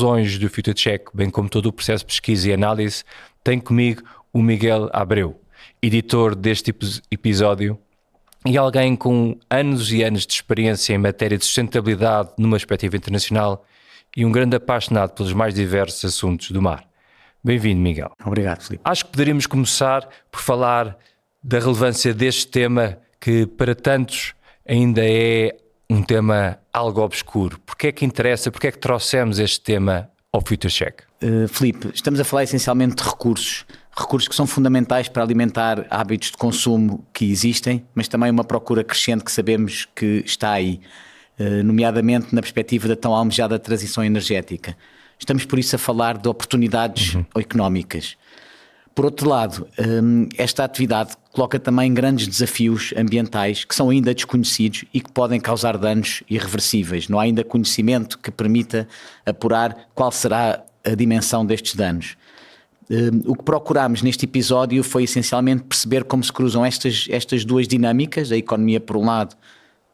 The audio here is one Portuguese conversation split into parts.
conclusões do FutureCheck, bem como todo o processo de pesquisa e análise, tenho comigo o Miguel Abreu, editor deste episódio e alguém com anos e anos de experiência em matéria de sustentabilidade numa perspectiva internacional e um grande apaixonado pelos mais diversos assuntos do mar. Bem-vindo, Miguel. Obrigado, Filipe. Acho que poderíamos começar por falar da relevância deste tema que para tantos ainda é um tema algo obscuro. Porquê é que interessa? Porquê é que trouxemos este tema ao FutureCheck? Filipe, estamos a falar essencialmente de recursos que são fundamentais para alimentar hábitos de consumo que existem, mas também uma procura crescente que sabemos que está aí, nomeadamente na perspectiva da tão almejada transição energética. Estamos por isso a falar de oportunidades económicas. Por outro lado, esta atividade coloca também grandes desafios ambientais que são ainda desconhecidos e que podem causar danos irreversíveis. Não há ainda conhecimento que permita apurar qual será a dimensão destes danos. O que procurámos neste episódio foi essencialmente perceber como se cruzam estas duas dinâmicas, a economia por um lado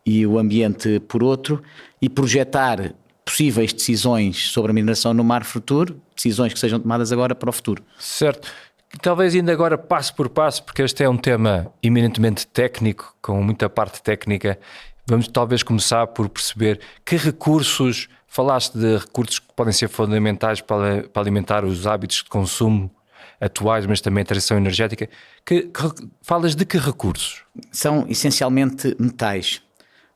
e o ambiente por outro, e projetar possíveis decisões sobre a mineração no mar futuro, decisões que sejam tomadas agora para o futuro. Certo. Talvez ainda agora passo por passo, porque este é um tema eminentemente técnico, com muita parte técnica. Vamos talvez começar por perceber que recursos, falaste de recursos que podem ser fundamentais para alimentar os hábitos de consumo atuais, mas também a transição energética. Falas de que recursos? São essencialmente metais.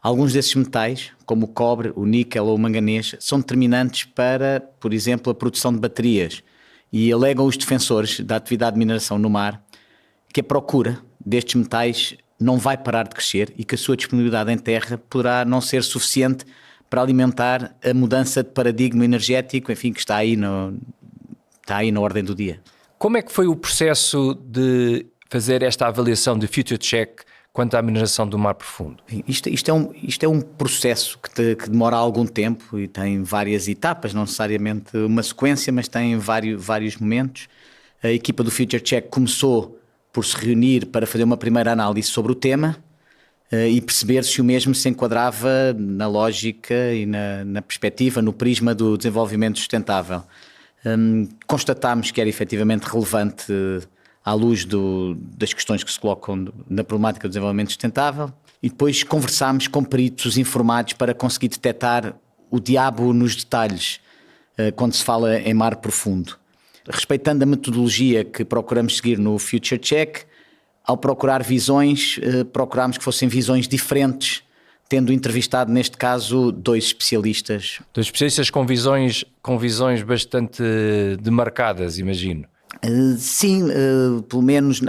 Alguns desses metais, como o cobre, o níquel ou o manganês, são determinantes para, por exemplo, a produção de baterias. E alegam os defensores da atividade de mineração no mar que a procura destes metais não vai parar de crescer e que a sua disponibilidade em terra poderá não ser suficiente para alimentar a mudança de paradigma energético, enfim, que está aí na ordem do dia. Como é que foi o processo de fazer esta avaliação de FutureCheck quanto à mineração do mar profundo? Isto é um processo que demora algum tempo e tem várias etapas, não necessariamente uma sequência, mas tem vários momentos. A equipa do FutureCheck começou por se reunir para fazer uma primeira análise sobre o tema e perceber se o mesmo se enquadrava na lógica e na perspectiva, no prisma do desenvolvimento sustentável. Constatámos que era efetivamente relevante à luz das questões que se colocam na problemática do desenvolvimento sustentável, e depois conversámos com peritos informados para conseguir detectar o diabo nos detalhes quando se fala em mar profundo. Respeitando a metodologia que procuramos seguir no FutureCheck, ao procurar visões, procurámos que fossem visões diferentes, tendo entrevistado, neste caso, dois especialistas. Dois especialistas com visões bastante demarcadas, imagino. Sim, pelo menos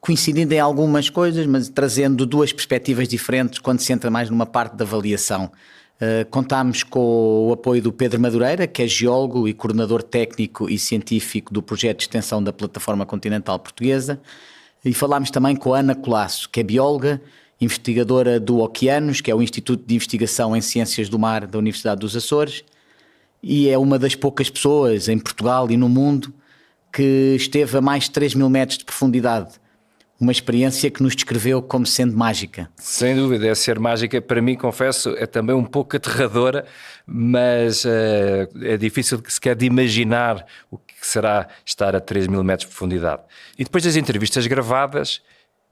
coincidindo em algumas coisas, mas trazendo duas perspectivas diferentes quando se entra mais numa parte da avaliação. Contámos com o apoio do Pedro Madureira, que é geólogo e coordenador técnico e científico do projeto de extensão da Plataforma Continental Portuguesa, e falámos também com a Ana Colasso, que é bióloga, investigadora do Oceanos, que é o Instituto de Investigação em Ciências do Mar da Universidade dos Açores, e é uma das poucas pessoas em Portugal e no mundo que esteve a mais de 3.000 metros de profundidade. Uma experiência que nos descreveu como sendo mágica. Sem dúvida, é ser mágica. Para mim, confesso, é também um pouco aterradora, mas é difícil sequer de imaginar o que será estar a 3.000 metros de profundidade. E depois das entrevistas gravadas,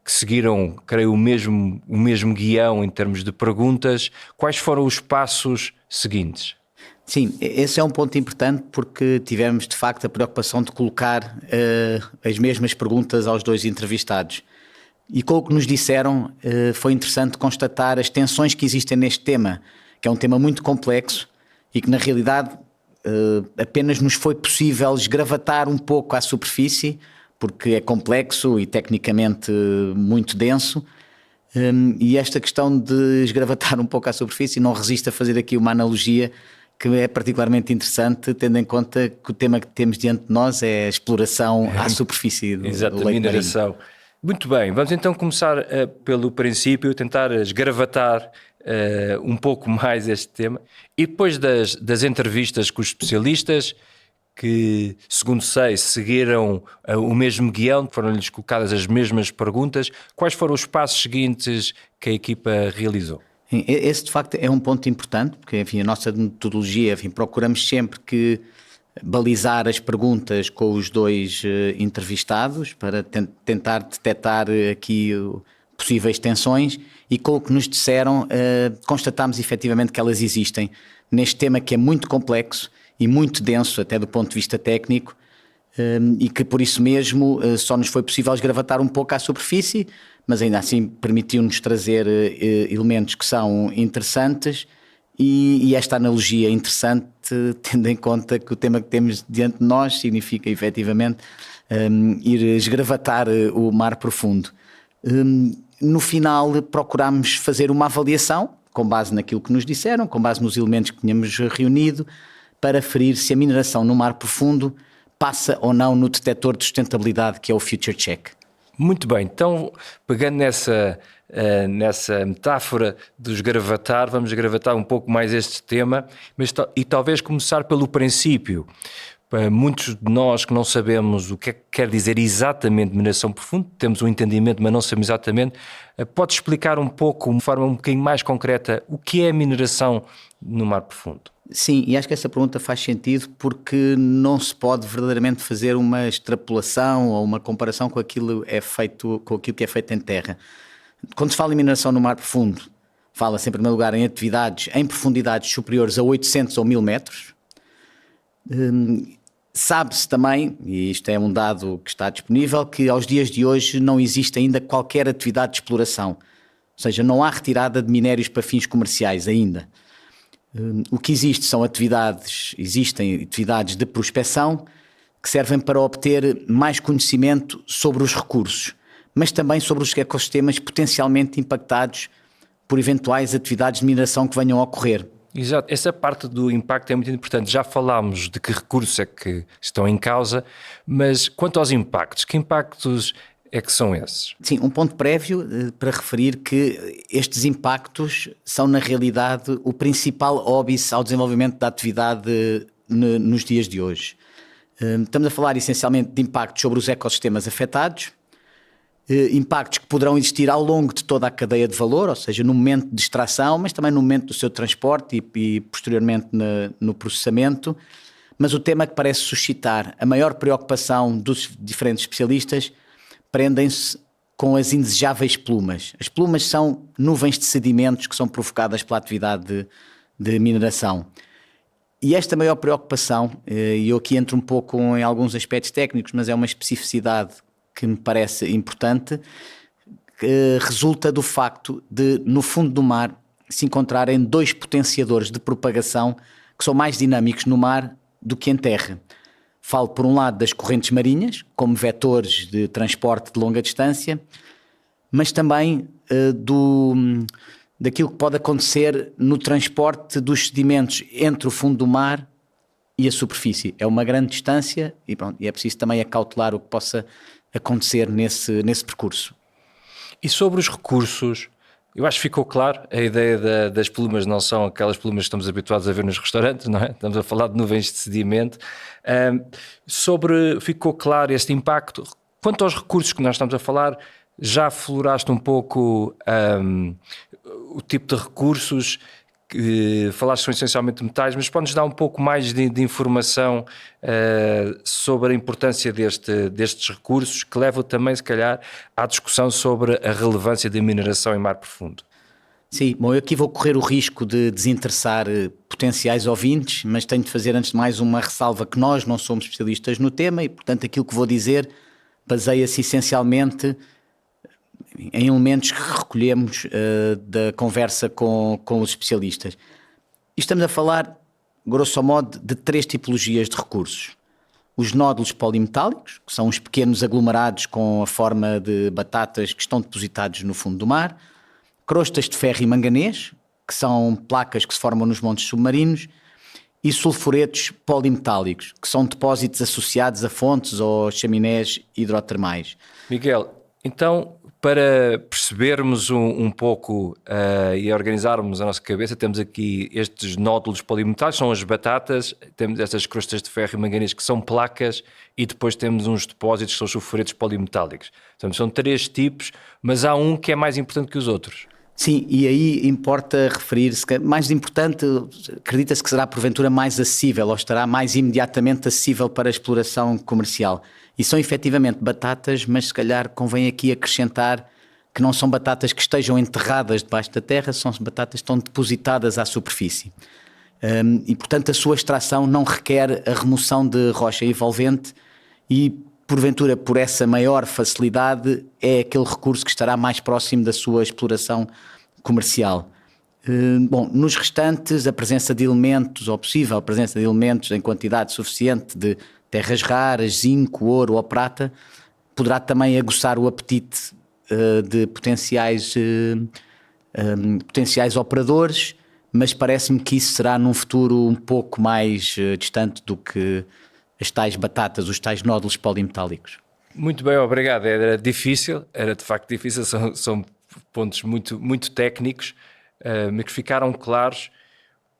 que seguiram, creio, o mesmo guião em termos de perguntas, quais foram os passos seguintes? Sim, esse é um ponto importante porque tivemos de facto a preocupação de colocar as mesmas perguntas aos dois entrevistados. E com o que nos disseram foi interessante constatar as tensões que existem neste tema, que é um tema muito complexo e que na realidade apenas nos foi possível esgravatar um pouco à superfície, porque é complexo e tecnicamente muito denso. E esta questão de esgravatar um pouco à superfície não resiste a fazer aqui uma analogia que é particularmente interessante, tendo em conta que o tema que temos diante de nós é a exploração à superfície do leito mineração. Marinho. Muito bem, vamos então começar pelo princípio, tentar esgravatar um pouco mais este tema. E depois das entrevistas com os especialistas, que, segundo sei, seguiram o mesmo guião, foram-lhes colocadas as mesmas perguntas, quais foram os passos seguintes que a equipa realizou? Esse de facto é um ponto importante, porque enfim, a nossa metodologia, enfim, procuramos sempre que balizar as perguntas com os dois entrevistados para tentar detectar aqui possíveis tensões, e com o que nos disseram constatámos efetivamente que elas existem neste tema que é muito complexo e muito denso até do ponto de vista técnico, e que por isso mesmo só nos foi possível esgravatar um pouco à superfície, mas ainda assim permitiu-nos trazer elementos que são interessantes, e esta analogia é interessante, tendo em conta que o tema que temos diante de nós significa efetivamente ir esgravatar o mar profundo. No final procurámos fazer uma avaliação com base naquilo que nos disseram, com base nos elementos que tínhamos reunido, para aferir se a mineração no mar profundo passa ou não no detector de sustentabilidade que é o Future Check. Muito bem, então pegando nessa metáfora de esgravatar, vamos esgravatar um pouco mais este tema, e talvez começar pelo princípio. Para muitos de nós que não sabemos o que é que quer dizer exatamente mineração profunda, temos um entendimento, mas não sabemos exatamente, pode explicar um pouco, de forma um bocadinho mais concreta, o que é a mineração no mar profundo? Sim, e acho que essa pergunta faz sentido porque não se pode verdadeiramente fazer uma extrapolação ou uma comparação com aquilo que é feito em terra. Quando se fala em mineração no mar profundo, fala-se em primeiro lugar em atividades em profundidades superiores a 800 ou 1000 metros. Sabe-se também, e isto é um dado que está disponível, que aos dias de hoje não existe ainda qualquer atividade de exploração, ou seja, não há retirada de minérios para fins comerciais ainda. O que existe existem atividades de prospecção que servem para obter mais conhecimento sobre os recursos, mas também sobre os ecossistemas potencialmente impactados por eventuais atividades de mineração que venham a ocorrer. Exato, essa parte do impacto é muito importante. Já falámos de que recursos é que estão em causa, mas quanto aos impactos, que impactos é que são esses? Sim, um ponto prévio para referir que estes impactos são na realidade o principal óbice ao desenvolvimento da atividade nos dias de hoje. Estamos a falar essencialmente de impactos sobre os ecossistemas afetados, impactos que poderão existir ao longo de toda a cadeia de valor, ou seja, no momento de extração, mas também no momento do seu transporte e posteriormente no processamento. Mas o tema que parece suscitar a maior preocupação dos diferentes especialistas prendem-se com as indesejáveis plumas. As plumas são nuvens de sedimentos que são provocadas pela atividade de mineração. E esta maior preocupação, e eu aqui entro um pouco em alguns aspectos técnicos, mas é uma especificidade que me parece importante, resulta do facto de, no fundo do mar, se encontrarem dois potenciadores de propagação que são mais dinâmicos no mar do que em terra. Falo, por um lado, das correntes marinhas, como vetores de transporte de longa distância, mas também daquilo que pode acontecer no transporte dos sedimentos entre o fundo do mar e a superfície. É uma grande distância e, pronto, e é preciso também acautelar o que possa acontecer nesse percurso. E sobre os recursos, eu acho que ficou claro, a ideia das plumas não são aquelas plumas que estamos habituados a ver nos restaurantes, não é? Estamos a falar de nuvens de sedimento. Ficou claro este impacto. Quanto aos recursos que nós estamos a falar, já afloraste um pouco o tipo de recursos, que falaste são essencialmente metais, mas pode-nos dar um pouco mais de informação sobre a importância destes recursos, que levam também, se calhar, à discussão sobre a relevância da mineração em mar profundo. Sim, bom, eu aqui vou correr o risco de desinteressar potenciais ouvintes, mas tenho de fazer antes de mais uma ressalva que nós não somos especialistas no tema e, portanto, aquilo que vou dizer baseia-se essencialmente em elementos que recolhemos da conversa com os especialistas. E estamos a falar, grosso modo, de três tipologias de recursos. Os nódulos polimetálicos, que são os pequenos aglomerados com a forma de batatas que estão depositados no fundo do mar. Crostas de ferro e manganês, que são placas que se formam nos montes submarinos. E sulfuretos polimetálicos, que são depósitos associados a fontes ou chaminés hidrotermais. Miguel, então, para percebermos um pouco e organizarmos a nossa cabeça, temos aqui estes nódulos polimetálicos, são as batatas, temos estas crostas de ferro e manganês que são placas e depois temos uns depósitos que são sulfuretos polimetálicos. Portanto, são três tipos, mas há um que é mais importante que os outros. Sim, e aí importa referir-se que mais importante, acredita-se que será porventura mais acessível ou estará mais imediatamente acessível para a exploração comercial. E são efetivamente batatas, mas se calhar convém aqui acrescentar que não são batatas que estejam enterradas debaixo da terra, são batatas que estão depositadas à superfície. E portanto a sua extração não requer a remoção de rocha envolvente e porventura por essa maior facilidade é aquele recurso que estará mais próximo da sua exploração comercial. Bom, nos restantes a presença de elementos, ou possível a presença de elementos em quantidade suficiente de terras raras, zinco, ouro ou prata, poderá também aguçar o apetite de potenciais operadores, mas parece-me que isso será num futuro um pouco mais distante do que as tais batatas, os tais nódulos polimetálicos. Muito bem, obrigado. Era difícil, era de facto difícil, são pontos muito técnicos, mas que ficaram claros.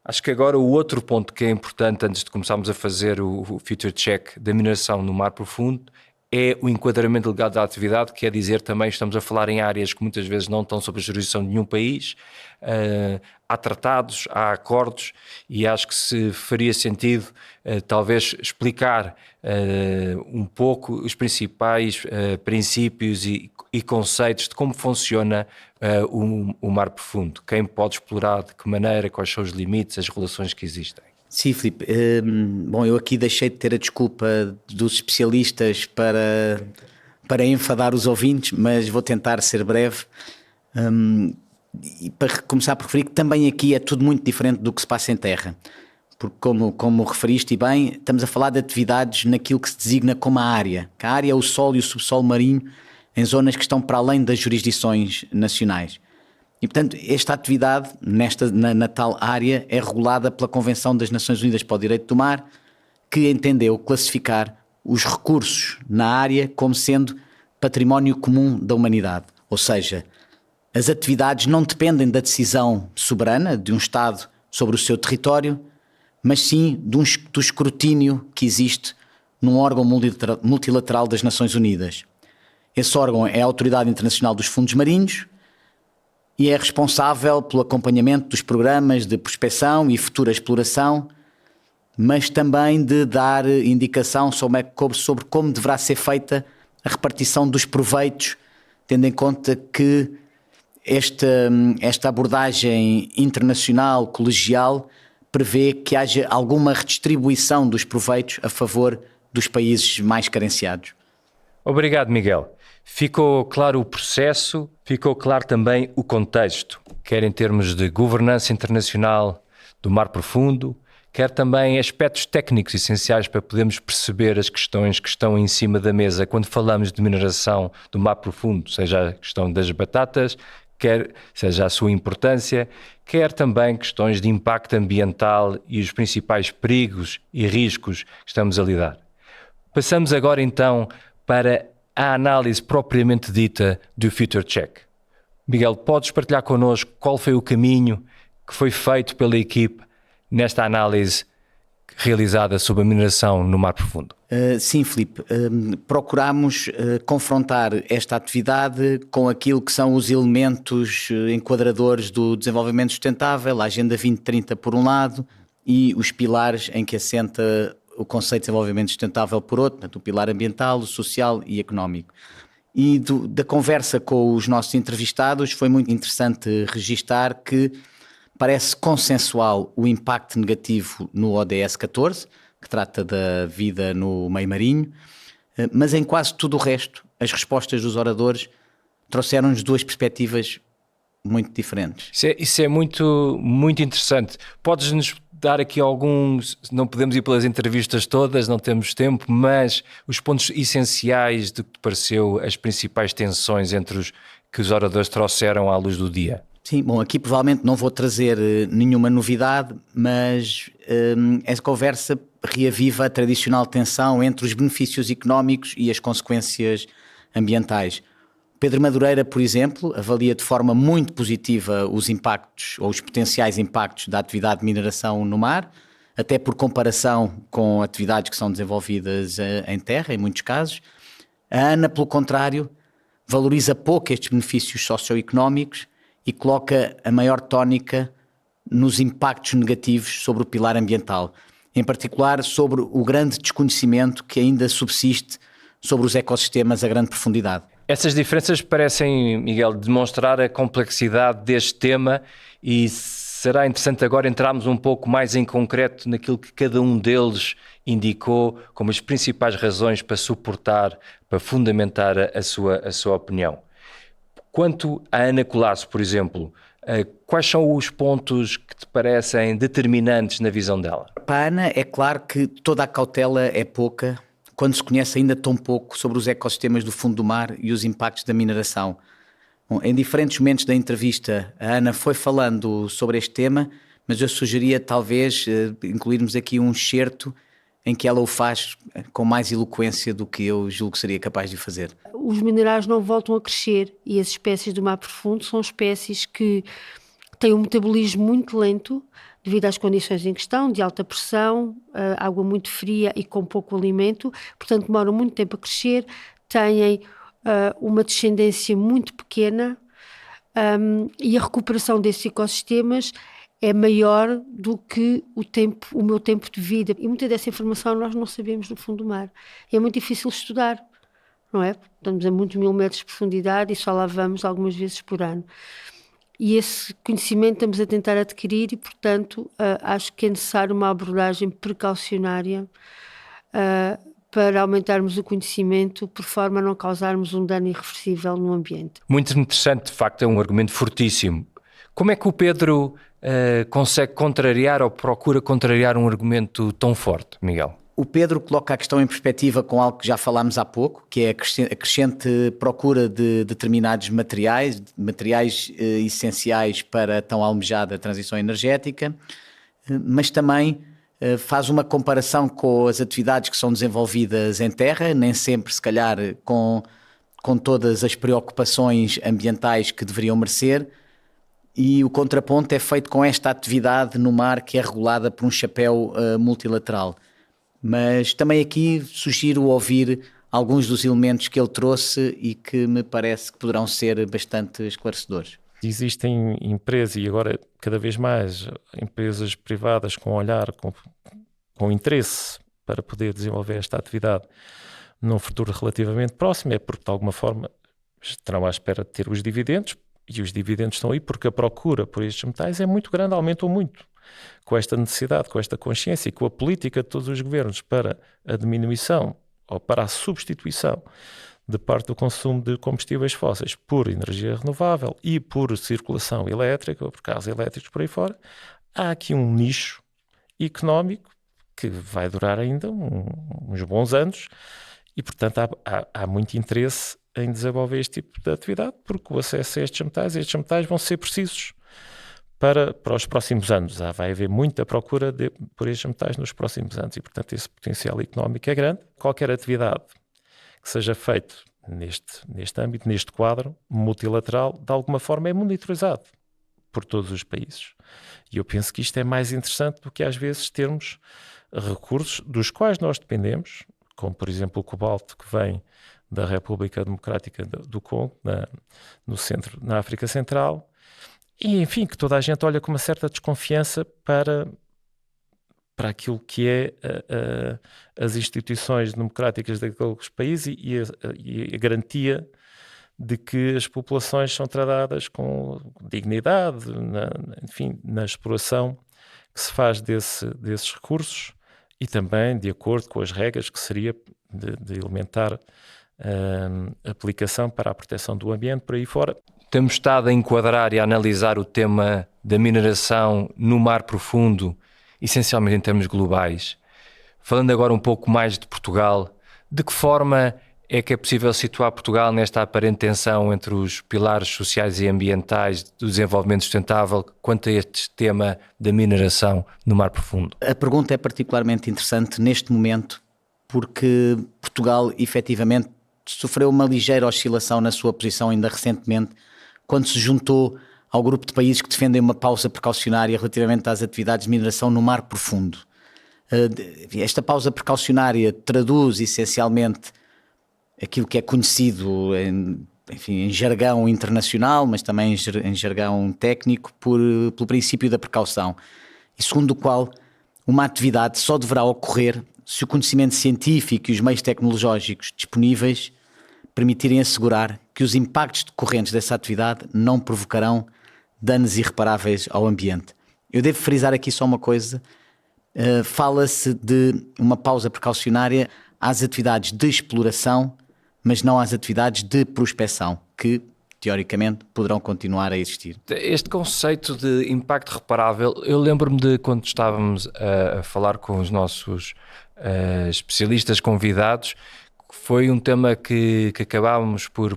Acho que agora o outro ponto que é importante antes de começarmos a fazer o future check da mineração no mar profundo é o enquadramento legal da atividade, que quer dizer também estamos a falar em áreas que muitas vezes não estão sob a jurisdição de nenhum país, há tratados, há acordos e acho que se faria sentido talvez explicar um pouco os principais princípios e conceitos de como funciona o mar profundo, quem pode explorar, de que maneira, quais são os limites, as relações que existem. Sim, Filipe. Bom, eu aqui deixei de ter a desculpa dos especialistas para enfadar os ouvintes, mas vou tentar ser breve. E para começar por referir que também aqui é tudo muito diferente do que se passa em terra. Porque como referiste bem, estamos a falar de atividades naquilo que se designa como a área. Que a área é o solo e o subsolo marinho em zonas que estão para além das jurisdições nacionais. E, portanto, esta atividade na tal área é regulada pela Convenção das Nações Unidas para o Direito do Mar, que entendeu classificar os recursos na área como sendo património comum da humanidade. Ou seja, as atividades não dependem da decisão soberana de um Estado sobre o seu território, mas sim do escrutínio que existe num órgão multilateral das Nações Unidas. Esse órgão é a Autoridade Internacional dos Fundos Marinhos, e é responsável pelo acompanhamento dos programas de prospecção e futura exploração, mas também de dar indicação sobre como deverá ser feita a repartição dos proveitos, tendo em conta que esta abordagem internacional, colegial, prevê que haja alguma redistribuição dos proveitos a favor dos países mais carenciados. Obrigado, Miguel. Ficou claro o processo, ficou claro também o contexto, quer em termos de governança internacional do mar profundo, quer também aspectos técnicos essenciais para podermos perceber as questões que estão em cima da mesa quando falamos de mineração do mar profundo, seja a questão das batatas, quer seja a sua importância, quer também questões de impacto ambiental e os principais perigos e riscos que estamos a lidar. Passamos agora então para a análise propriamente dita do Future Check. Miguel, podes partilhar connosco qual foi o caminho que foi feito pela equipe nesta análise realizada sobre a mineração no mar profundo? Sim, Filipe. Procuramos confrontar esta atividade com aquilo que são os elementos enquadradores do desenvolvimento sustentável, a Agenda 2030 por um lado e os pilares em que assenta o conceito de desenvolvimento sustentável por outro, portanto, o pilar ambiental, o social e económico. E da conversa com os nossos entrevistados foi muito interessante registar que parece consensual o impacto negativo no ODS 14, que trata da vida no meio marinho, mas em quase tudo o resto, as respostas dos oradores trouxeram-nos duas perspectivas muito diferentes. Isso é muito interessante. Podes-nos dar aqui alguns, não podemos ir pelas entrevistas todas, não temos tempo, mas os pontos essenciais do que te pareceu as principais tensões entre os que os oradores trouxeram à luz do dia? Sim, bom, aqui provavelmente não vou trazer nenhuma novidade, mas essa conversa reaviva a tradicional tensão entre os benefícios económicos e as consequências ambientais. Pedro Madureira, por exemplo, avalia de forma muito positiva os impactos ou os potenciais impactos da atividade de mineração no mar, até por comparação com atividades que são desenvolvidas em terra, em muitos casos. A Ana, pelo contrário, valoriza pouco estes benefícios socioeconómicos e coloca a maior tónica nos impactos negativos sobre o pilar ambiental, em particular sobre o grande desconhecimento que ainda subsiste sobre os ecossistemas a grande profundidade. Essas diferenças parecem, Miguel, demonstrar a complexidade deste tema e será interessante agora entrarmos um pouco mais em concreto naquilo que cada um deles indicou como as principais razões para suportar, para fundamentar a sua opinião. Quanto à Ana Colasso, por exemplo, quais são os pontos que te parecem determinantes na visão dela? Para a Ana, é claro que toda a cautela é pouca quando se conhece ainda tão pouco sobre os ecossistemas do fundo do mar e os impactos da mineração. Bom, em diferentes momentos da entrevista, a Ana foi falando sobre este tema, mas eu sugeria talvez incluirmos aqui um excerto em que ela o faz com mais eloquência do que eu julgo que seria capaz de fazer. Os minerais não voltam a crescer e as espécies do mar profundo são espécies que têm um metabolismo muito lento devido às condições em questão, de alta pressão, água muito fria e com pouco alimento, portanto demoram muito tempo a crescer, têm uma descendência muito pequena e a recuperação desses ecossistemas é maior do que o meu tempo de vida. E muita dessa informação nós não sabemos no fundo do mar. E é muito difícil estudar, não é? Estamos a muitos 1000 metros de profundidade e só lá vamos algumas vezes por ano. E esse conhecimento estamos a tentar adquirir e, portanto, acho que é necessário uma abordagem precaucionária para aumentarmos o conhecimento por forma a não causarmos um dano irreversível no ambiente. Muito interessante, de facto, é um argumento fortíssimo. Como é que o Pedro consegue contrariar ou procura contrariar um argumento tão forte, Miguel? O Pedro coloca a questão em perspectiva com algo que já falámos há pouco, que é a crescente procura de determinados materiais essenciais para a tão almejada transição energética, mas também faz uma comparação com as atividades que são desenvolvidas em terra, nem sempre, se calhar, com todas as preocupações ambientais que deveriam merecer, e o contraponto é feito com esta atividade no mar que é regulada por um chapéu multilateral. Mas também aqui sugiro ouvir alguns dos elementos que ele trouxe e que me parece que poderão ser bastante esclarecedores. Existem empresas, e agora cada vez mais, empresas privadas com olhar, com interesse para poder desenvolver esta atividade num futuro relativamente próximo, é porque de alguma forma estarão à espera de ter os dividendos, e os dividendos estão aí porque a procura por estes metais é muito grande, aumentou muito. Com esta necessidade, com esta consciência e com a política de todos os governos para a diminuição ou para a substituição de parte do consumo de combustíveis fósseis por energia renovável e por circulação elétrica ou por carros elétricos por aí fora, há aqui um nicho económico que vai durar ainda uns bons anos e, portanto, há muito interesse em desenvolver este tipo de atividade porque o acesso a estes metais vão ser precisos para os próximos anos. Vai haver muita procura por estes metais nos próximos anos e, portanto, esse potencial económico é grande. Qualquer atividade que seja feita neste âmbito, neste quadro multilateral, de alguma forma é monitorizado por todos os países. E eu penso que isto é mais interessante do que às vezes termos recursos dos quais nós dependemos, como por exemplo o cobalto que vem da República Democrática do Congo, no centro, na África Central, e, enfim, que toda a gente olha com uma certa desconfiança para aquilo que é as instituições democráticas daqueles países e a garantia de que as populações são tratadas com dignidade, enfim, na exploração que se faz desses recursos e também de acordo com as regras que seria de elementar aplicação para a proteção do ambiente por aí fora. Temos estado a enquadrar e a analisar o tema da mineração no mar profundo, essencialmente em termos globais. Falando agora um pouco mais de Portugal, de que forma é que é possível situar Portugal nesta aparente tensão entre os pilares sociais e ambientais do desenvolvimento sustentável quanto a este tema da mineração no mar profundo? A pergunta é particularmente interessante neste momento porque Portugal efetivamente sofreu uma ligeira oscilação na sua posição ainda recentemente quando se juntou ao grupo de países que defendem uma pausa precaucionária relativamente às atividades de mineração no mar profundo. Esta pausa precaucionária traduz essencialmente aquilo que é conhecido enfim, em jargão internacional, mas também em jargão técnico, pelo princípio da precaução, e segundo o qual uma atividade só deverá ocorrer se o conhecimento científico e os meios tecnológicos disponíveis permitirem assegurar que os impactos decorrentes dessa atividade não provocarão danos irreparáveis ao ambiente. Eu devo frisar aqui só uma coisa, fala-se de uma pausa precaucionária às atividades de exploração, mas não às atividades de prospecção, que teoricamente poderão continuar a existir. Este conceito de impacto reparável, eu lembro-me de quando estávamos a falar com os nossos especialistas convidados, foi um tema que acabávamos por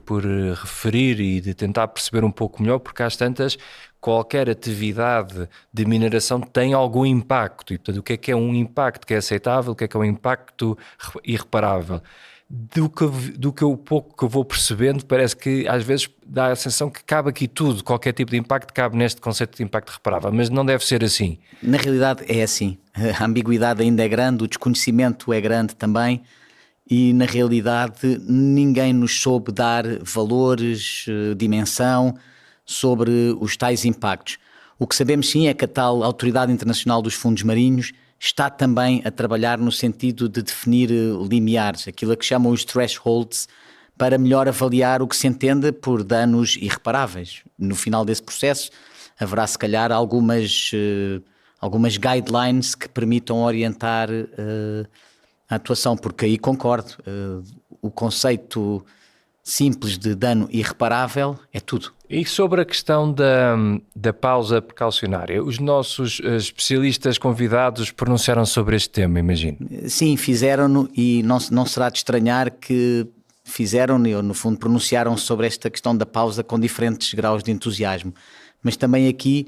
referir e de tentar perceber um pouco melhor, porque às tantas qualquer atividade de mineração tem algum impacto, e portanto o que é um impacto que é aceitável, o que é um impacto irreparável. Do que o pouco que eu vou percebendo, parece que às vezes dá a sensação que cabe aqui tudo, qualquer tipo de impacto cabe neste conceito de impacto reparável, mas não deve ser assim. Na realidade é assim, a ambiguidade ainda é grande, o desconhecimento é grande também, e na realidade ninguém nos soube dar valores, dimensão sobre os tais impactos. O que sabemos sim é que a tal Autoridade Internacional dos Fundos Marinhos está também a trabalhar no sentido de definir limiares, aquilo a que chamam os thresholds, para melhor avaliar o que se entende por danos irreparáveis. No final desse processo haverá se calhar algumas guidelines que permitam orientar a atuação, porque aí concordo, o conceito simples de dano irreparável é tudo. E sobre a questão da pausa precaucionária, os nossos especialistas convidados pronunciaram sobre este tema, imagino. Sim, fizeram-no, e não será de estranhar que fizeram-no, ou no fundo pronunciaram sobre esta questão da pausa com diferentes graus de entusiasmo. Mas também aqui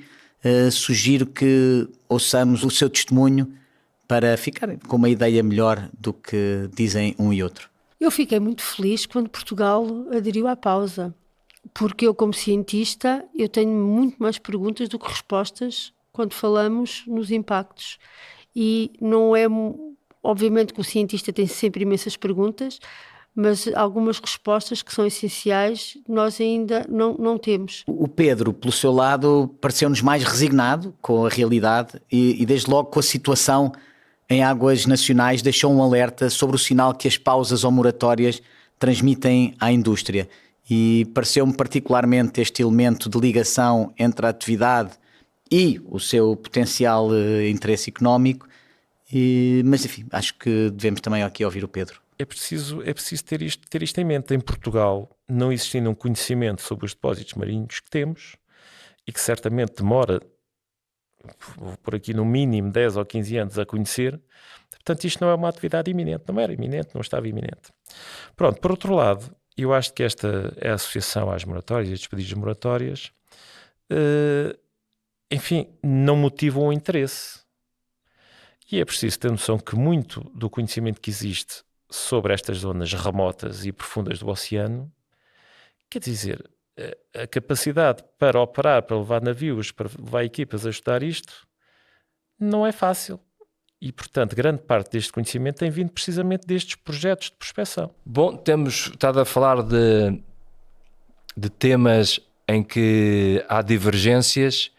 sugiro que ouçamos o seu testemunho para ficar com uma ideia melhor do que dizem um e outro. Eu fiquei muito feliz quando Portugal aderiu à pausa, porque eu, como cientista, eu tenho muito mais perguntas do que respostas quando falamos nos impactos. E não é, obviamente que o cientista tem sempre imensas perguntas, mas algumas respostas que são essenciais nós ainda não temos. O Pedro, pelo seu lado, pareceu-nos mais resignado com a realidade e desde logo com a situação em águas nacionais deixou um alerta sobre o sinal que as pausas ou moratórias transmitem à indústria. E pareceu-me particularmente este elemento de ligação entre a atividade e o seu potencial interesse económico, mas enfim, acho que devemos também aqui ouvir o Pedro. É preciso ter isto em mente. Em Portugal, não existindo um conhecimento sobre os depósitos marinhos que temos, e que certamente demora, vou por aqui no mínimo 10 ou 15 anos a conhecer, portanto isto não é uma atividade iminente, não era iminente, não estava iminente. Pronto, por outro lado, eu acho que esta é a associação às moratórias e estes pedidos de moratórias, enfim, não motivam o interesse. E é preciso ter noção que muito do conhecimento que existe sobre estas zonas remotas e profundas do oceano, quer dizer, a capacidade para operar, para levar navios, para levar equipas a estudar isto, não é fácil. E, portanto, grande parte deste conhecimento tem vindo precisamente destes projetos de prospecção. Bom, temos estado a falar de temas em que há divergências.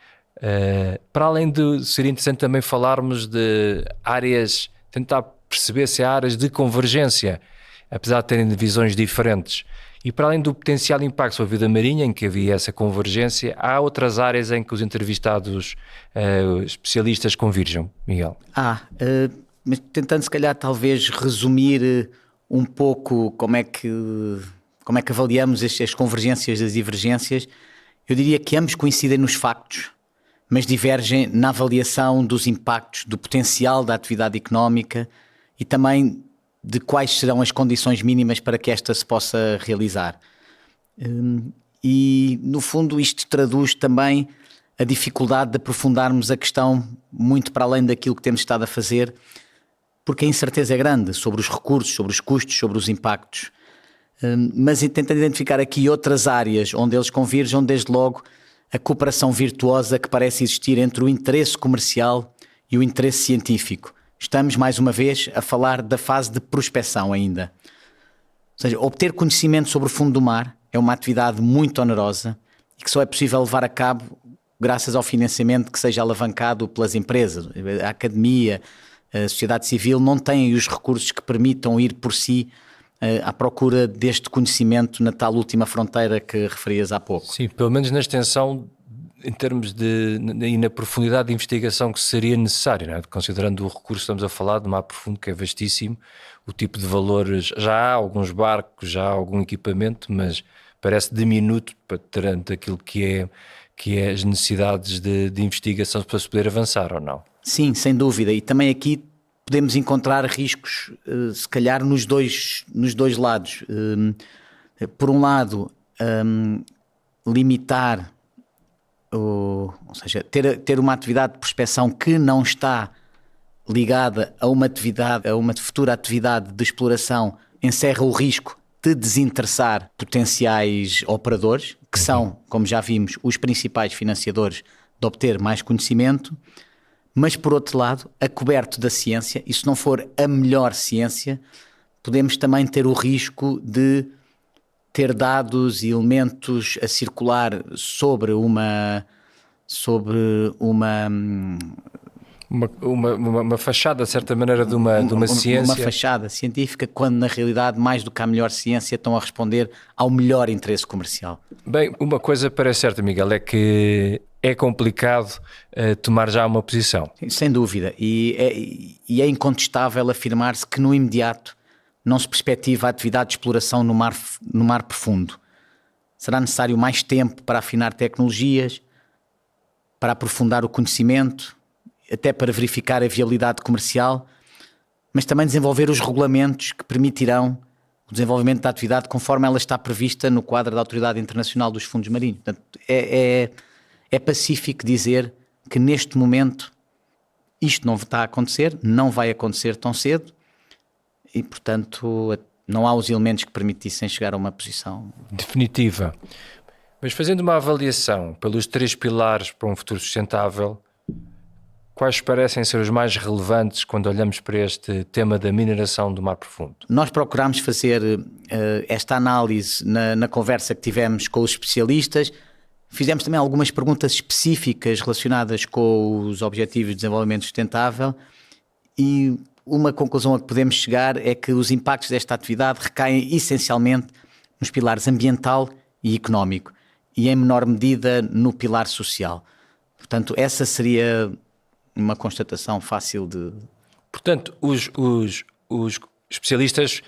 Para além de ser interessante também falarmos de áreas, tentar perceber se há áreas de convergência, apesar de terem visões diferentes. E para além do potencial impacto sobre a vida marinha, em que havia essa convergência, há outras áreas em que os entrevistados especialistas convergem, Miguel? Mas tentando se calhar talvez resumir um pouco como é que avaliamos as convergências das divergências, eu diria que ambos coincidem nos factos, mas divergem na avaliação dos impactos, do potencial da atividade económica e também de quais serão as condições mínimas para que esta se possa realizar. E, no fundo, isto traduz também a dificuldade de aprofundarmos a questão muito para além daquilo que temos estado a fazer, porque a incerteza é grande sobre os recursos, sobre os custos, sobre os impactos. Mas tentando identificar aqui outras áreas onde eles convergem, desde logo a cooperação virtuosa que parece existir entre o interesse comercial e o interesse científico. Estamos, mais uma vez, a falar da fase de prospecção ainda. Ou seja, obter conhecimento sobre o fundo do mar é uma atividade muito onerosa e que só é possível levar a cabo graças ao financiamento que seja alavancado pelas empresas. A academia, a sociedade civil não têm os recursos que permitam ir por si à procura deste conhecimento na tal última fronteira que referias há pouco. Sim, pelo menos na extensão, em termos e na profundidade de investigação que seria necessário, não é? Considerando o recurso que estamos a falar de mar profundo, que é vastíssimo, o tipo de valores, já há alguns barcos, já há algum equipamento, mas parece diminuto perante aquilo que é as necessidades de investigação para se poder avançar, ou não? Sim, sem dúvida, e também aqui podemos encontrar riscos, se calhar nos dois lados. Por um lado, limitar, ou seja, ter uma atividade de prospecção que não está ligada a uma futura atividade de exploração, encerra o risco de desinteressar potenciais operadores, que são, como já vimos, os principais financiadores de obter mais conhecimento. Mas, por outro lado, a coberto da ciência, e se não for a melhor ciência, podemos também ter o risco de ter dados e elementos a circular sobre uma fachada, de certa maneira, de uma ciência. Uma fachada científica, quando na realidade, mais do que a melhor ciência, estão a responder ao melhor interesse comercial. Bem, uma coisa parece certa, Miguel, é que é complicado tomar já uma posição. Sem dúvida, e é incontestável afirmar-se que no imediato não se perspectiva a atividade de exploração no mar profundo. Será necessário mais tempo para afinar tecnologias, para aprofundar o conhecimento, até para verificar a viabilidade comercial, mas também desenvolver os regulamentos que permitirão o desenvolvimento da atividade conforme ela está prevista no quadro da Autoridade Internacional dos Fundos Marinhos. Portanto, é pacífico dizer que neste momento isto não está a acontecer, não vai acontecer tão cedo e, portanto, não há os elementos que permitissem chegar a uma posição definitiva. Mas fazendo uma avaliação pelos 3 pilares para um futuro sustentável, quais parecem ser os mais relevantes quando olhamos para este tema da mineração do mar profundo? Nós procuramos fazer esta análise na conversa que tivemos com os especialistas. Fizemos também algumas perguntas específicas relacionadas com os Objetivos de Desenvolvimento Sustentável e uma conclusão a que podemos chegar é que os impactos desta atividade recaem essencialmente nos pilares ambiental e económico e em menor medida no pilar social. Portanto, essa seria uma constatação fácil de... Portanto, os especialistas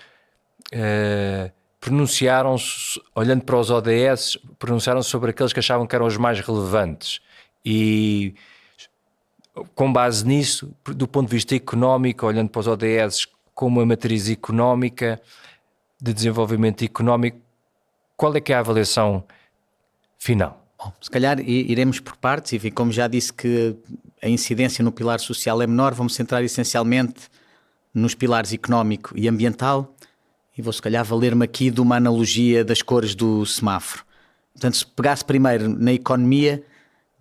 pronunciaram-se, olhando para os ODS, pronunciaram-se sobre aqueles que achavam que eram os mais relevantes e, com base nisso, do ponto de vista económico, olhando para os ODS como uma matriz económica, de desenvolvimento económico, qual é que é a avaliação final? Bom, se calhar iremos por partes e como já disse que a incidência no pilar social é menor, vamos centrar essencialmente nos pilares económico e ambiental e vou se calhar valer-me aqui de uma analogia das cores do semáforo. Portanto, se pegasse primeiro na economia,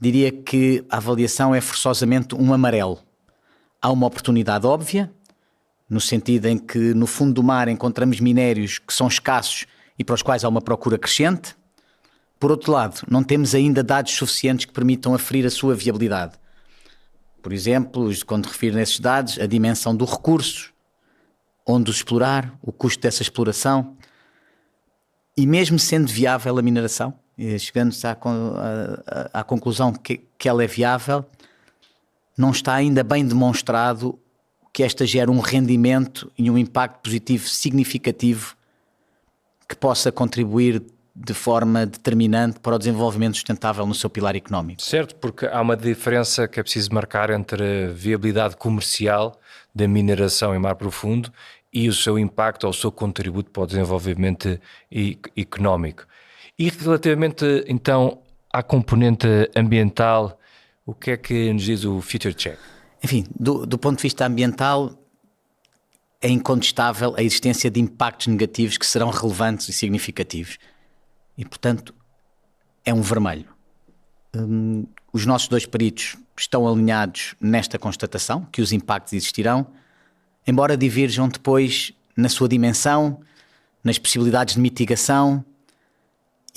diria que a avaliação é forçosamente um amarelo. Há uma oportunidade óbvia, no sentido em que no fundo do mar encontramos minérios que são escassos e para os quais há uma procura crescente. Por outro lado, não temos ainda dados suficientes que permitam aferir a sua viabilidade. Por exemplo, quando refiro nesses dados, a dimensão do recurso, onde os explorar, o custo dessa exploração e mesmo sendo viável a mineração, chegando-se à conclusão que ela é viável, não está ainda bem demonstrado que esta gera um rendimento e um impacto positivo significativo que possa contribuir de forma determinante para o desenvolvimento sustentável no seu pilar económico. Certo, porque há uma diferença que é preciso marcar entre a viabilidade comercial da mineração em mar profundo e o seu impacto ou o seu contributo para o desenvolvimento económico. E relativamente então à componente ambiental, o que é que nos diz o Future Check? Enfim, do ponto de vista ambiental, é incontestável a existência de impactos negativos que serão relevantes e significativos. E, portanto, é um vermelho. Os nossos 2 peritos estão alinhados nesta constatação, que os impactos existirão, embora divirjam depois na sua dimensão, nas possibilidades de mitigação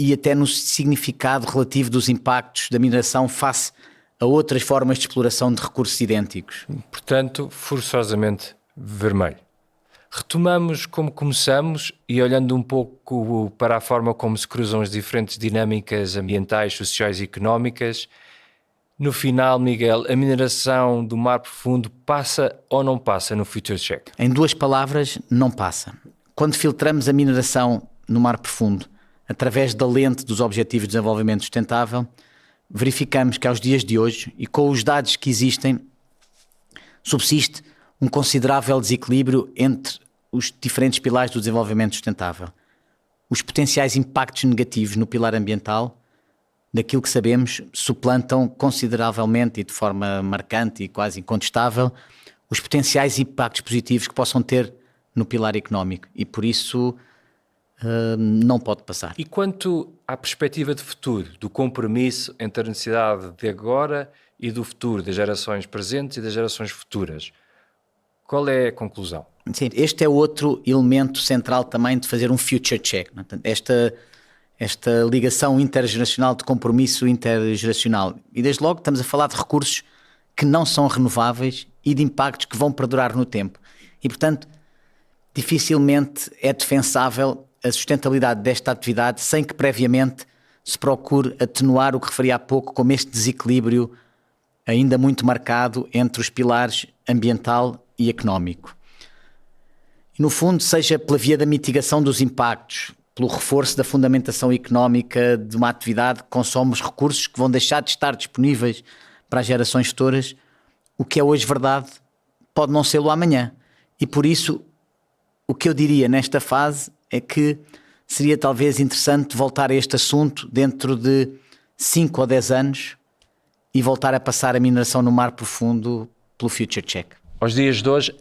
e até no significado relativo dos impactos da mineração face a outras formas de exploração de recursos idênticos. Portanto, forçosamente vermelho. Retomamos como começamos e olhando um pouco para a forma como se cruzam as diferentes dinâmicas ambientais, sociais e económicas. No final, Miguel, a mineração do mar profundo passa ou não passa no Future Check? Em 2 palavras, não passa. Quando filtramos a mineração no mar profundo através da lente dos Objetivos de Desenvolvimento Sustentável, verificamos que aos dias de hoje, e com os dados que existem, subsiste um considerável desequilíbrio entre os diferentes pilares do desenvolvimento sustentável. Os potenciais impactos negativos no pilar ambiental, daquilo que sabemos, suplantam consideravelmente e de forma marcante e quase incontestável os potenciais impactos positivos que possam ter no pilar económico, e por isso não pode passar. E quanto à perspectiva de futuro, do compromisso entre a necessidade de agora e do futuro, das gerações presentes e das gerações futuras, qual é a conclusão? Sim, este é outro elemento central também de fazer um future check. Esta ligação intergeracional, de compromisso intergeracional. E desde logo estamos a falar de recursos que não são renováveis e de impactos que vão perdurar no tempo. E, portanto, dificilmente é defensável a sustentabilidade desta atividade sem que previamente se procure atenuar o que referi há pouco como este desequilíbrio ainda muito marcado entre os pilares ambiental e económico. E, no fundo, seja pela via da mitigação dos impactos, pelo reforço da fundamentação económica de uma atividade que consome os recursos que vão deixar de estar disponíveis para as gerações futuras, o que é hoje verdade pode não ser-lo amanhã. E por isso, o que eu diria nesta fase é que seria talvez interessante voltar a este assunto dentro de 5 ou 10 anos e voltar a passar a mineração no mar profundo pelo Future Check. Aos dias de hoje,